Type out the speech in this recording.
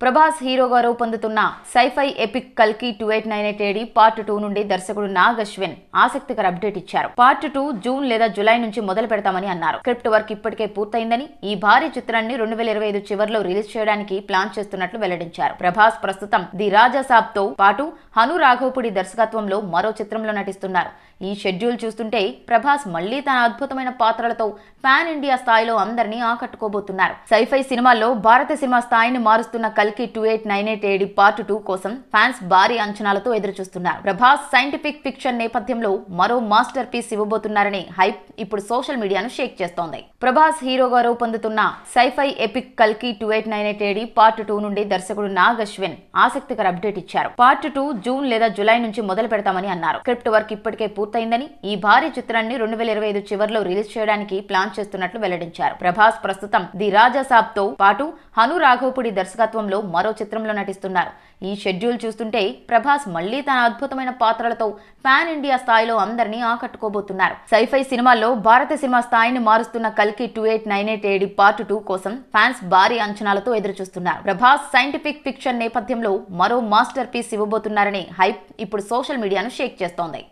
ప్రభాస్ హీరోగా రూపొందుతున్న sci-fi epic కల్కి 2898 ఏడి పార్ట్ 2 నుండి దర్శకుడు నాగ్ అశ్విన్ ఆసక్తికర అప్డేట్ ఇచ్చారు. పార్ట్ 2 జూన్ లేదా జూలై నుంచి మొదలు పెడతామని అన్నారు. స్క్రిప్ట్ వర్క్ ఇప్పటికే పూర్తయిందని, ఈ భారీ చిత్రాన్ని 2025 చివర్లో రిలీజ్ చేయడానికి ప్లాన్ చేస్తున్నట్లు వెల్లడించారు. ప్రభాస్ ప్రస్తుతం ది రాజా సాబ్ తో పాటు హను రాఘవపుడి దర్శకత్వంలో మరో చిత్రంలో నటిస్తున్నారు. ఈ షెడ్యూల్ చూస్తుంటే ప్రభాస్ మళ్లీ తన అద్భుతమైన పాత్రలతో పాన్ ఇండియా స్థాయిలో అందరినీ ఆకట్టుకోబోతున్నారు. సైఫై సినిమాల్లో భారత సినిమా స్థాయిని మారుస్తున్న కల్కి 2898 ఏడి పార్ట్ 2 కోసం ఫ్యాన్స్ భారీ అంచనాలతో ఎదురుచూస్తున్నారు. ప్రభాస్ సైంటిఫిక్ ఫిక్షన్ నేపథ్యంలో మరో మాస్టర్ పీస్ ఇవ్వబోతున్నారనే హైప్ ఇప్పుడు సోషల్ మీడియాను షేక్ చేస్తోంది. ప్రభాస్ హీరోగా రూపొందుతున్న సైఫై ఎపిక్ కల్కి 2898 ఏడి పార్ట్ 2 నుండి దర్శకుడు నాగ్ అశ్విన్ ఆసక్తికర అప్డేట్ ఇచ్చారు. పార్ట్ 2 జూన్ లేదా జూలై నుంచి మొదలు పెడతామని అన్నారు. స్క్రిప్ట్ వర్క్ ఇప్పటికే పూర్తయిందని, ఈ భారీ చిత్రాన్ని 2025 చివర్లో రిలీజ్ చేయడానికి ప్లాన్ చేస్తున్నట్లు వెల్లడించారు. ప్రభాస్ ప్రస్తుతం ది రాజా సాబ్ తో పాటు హను రాఘవపుడి దర్శకత్వంలో మరో చిత్రంలో నటిస్తున్నారు. ఈ షెడ్యూల్ చూస్తుంటే ప్రభాస్ మళ్లీ తన అద్భుతమైన పాత్రలతో పాన్ ఇండియా స్థాయిలో అందరినీ ఆకట్టుకోబోతున్నారు. సైఫై సినిమాల్లో భారత సినిమా స్థాయిని మారుస్తున్న కల్కి 2898 ఏడి పార్ట్ 2 కోసం ఫ్యాన్స్ భారీ అంచనాలతో ఎదురుచూస్తున్నారు. ప్రభాస్ సైంటిఫిక్ ఫిక్షన్ నేపథ్యంలో మరో మాస్టర్ పీస్ ఇవ్వబోతున్నారనే హైప్ ఇప్పుడు సోషల్ మీడియాను షేక్ చేస్తోంది.